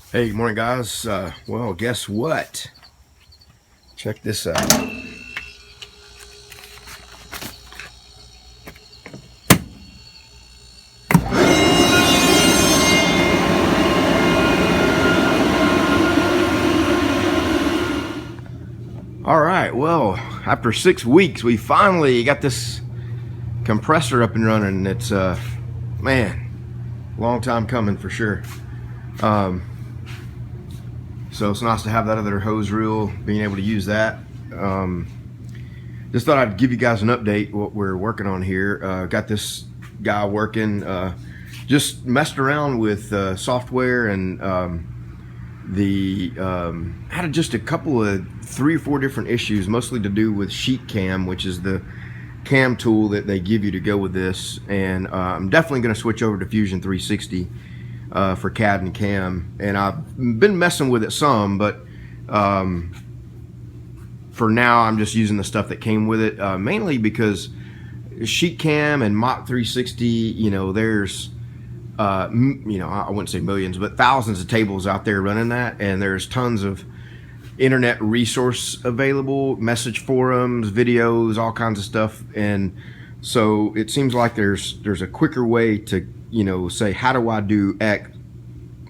Hey, good morning, guys. Well, guess what? Check this out. All right, well, after 6 weeks, we finally got this compressor up and running. It's, man, long time coming for sure. So it's nice to have that other hose reel, being able to use that. Just thought I'd give you guys an update what we're working on here. Got this guy working, just messed around with software and had just a couple of 3 or 4 different issues, mostly to do with sheet cam, which is the cam tool that they give you to go with this. And I'm definitely going to switch over to Fusion 360 for CAD and cam, and I've been messing with it some, but for now I'm just using the stuff that came with it, mainly because sheet cam and Mach 360, there's I wouldn't say millions, but thousands of tables out there running that, and there's tons of internet resource available, message forums, videos, all kinds of stuff. And so it seems like there's a quicker way to say, how do I do X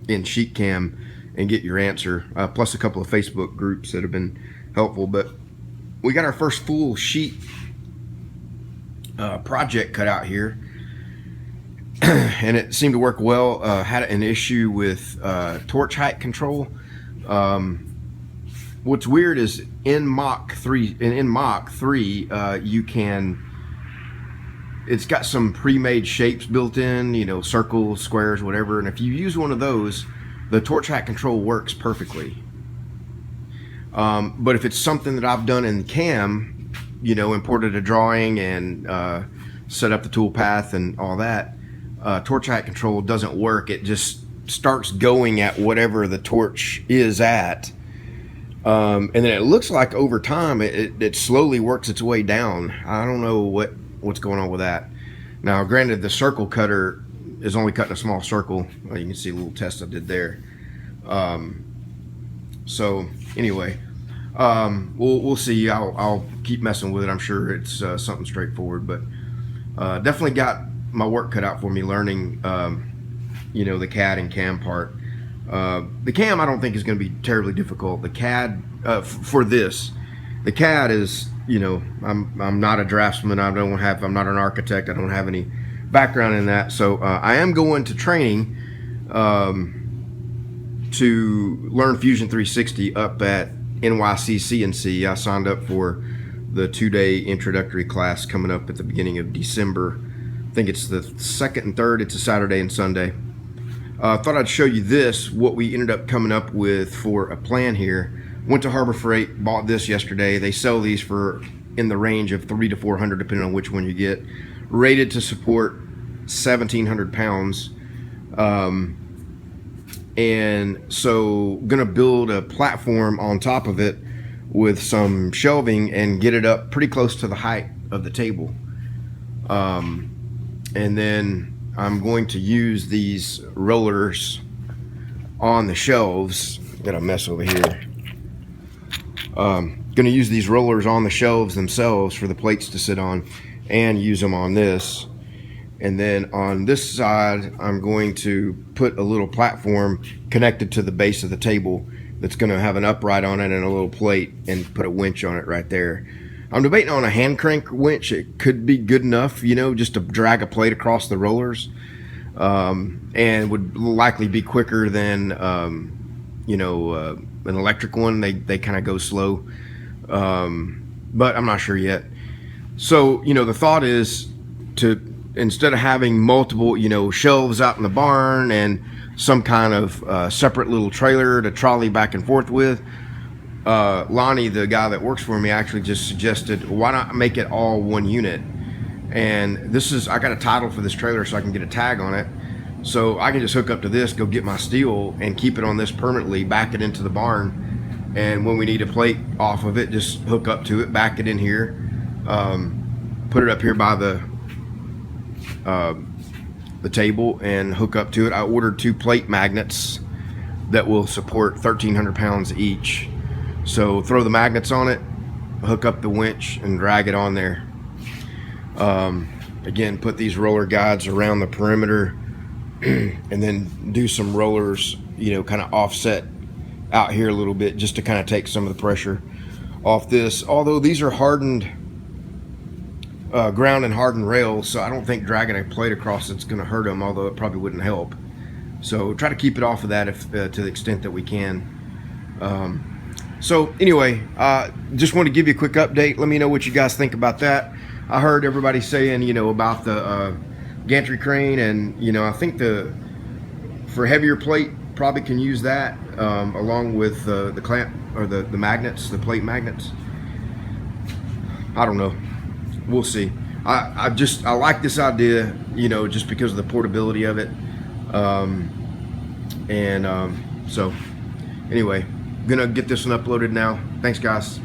in sheet cam, and get your answer, plus a couple of Facebook groups that have been helpful. But we got our first full sheet project cut out here, and it seemed to work well. Had an issue with torch height control. What's weird is in Mach 3, you can, it's got some pre-made shapes built in, circles, squares, whatever. And if you use one of those, the torch height control works perfectly. But if it's something that I've done in cam, imported a drawing and set up the tool path and all that, torch height control doesn't work. It just starts going at whatever the torch is at. And then it looks like over time it slowly works its way down. I don't know what's going on with that. Now, granted, the circle cutter is only cutting a small circle. You can see a little test I did there. So anyway, we'll see. I'll keep messing with it. I'm sure it's something straightforward, but definitely got my work cut out for me learning the CAD and cam part. The cam I don't think is going to be terribly difficult. The CAD for this, the CAD is, I'm not a draftsman. I'm not an architect. I don't have any background in that. So I am going to training to learn Fusion 360 up at NYC CNC. I signed up for the 2-day introductory class coming up at the beginning of December. I think it's the 2nd and 3rd. It's a Saturday and Sunday. Thought I'd show you this, what we ended up coming up with for a plan here. Went to Harbor Freight, bought this yesterday. They sell these for in the range of $300 to $400, depending on which one you get. Rated to support 1,700 pounds. And so gonna build a platform on top of it with some shelving and get it up pretty close to the height of the table. And then I'm going to use these rollers on the shelves. Got a mess over here. Going to use these rollers on the shelves themselves for the plates to sit on, and use them on this. And then on this side, I'm going to put a little platform connected to the base of the table that's going to have an upright on it and a little plate, and put a winch on it right there. I'm debating on a hand crank winch. It could be good enough, just to drag a plate across the rollers, and would likely be quicker than, an electric one. They kind of go slow, but I'm not sure yet. So, the thought is to, instead of having multiple, shelves out in the barn and some kind of separate little trailer to trolley back and forth with, Lonnie, the guy that works for me, actually just suggested, why not make it all one unit? And I got a title for this trailer so I can get a tag on it. So I can just hook up to this, go get my steel, and keep it on this permanently, back it into the barn. And when we need a plate off of it, just hook up to it, back it in here, put it up here by the table and hook up to it. I ordered 2 plate magnets that will support 1,300 pounds each. So throw the magnets on it, hook up the winch, and drag it on there. Again, put these roller guides around the perimeter, and then do some rollers, you know, kind of offset out here a little bit, just to kind of take some of the pressure off this. Although these are hardened, ground and hardened rails, so I don't think dragging a plate across it's going to hurt them, although it probably wouldn't help. So try to keep it off of that if to the extent that we can. So anyway, just want to give you a quick update. Let me know what you guys think about that. I heard everybody saying, you know, about the gantry crane, and you know, I think for heavier plate probably can use that along with the clamp or the magnets, the plate magnets. I don't know. We'll see. I like this idea, you know, just because of the portability of it. So anyway, gonna get this one uploaded now. Thanks, guys.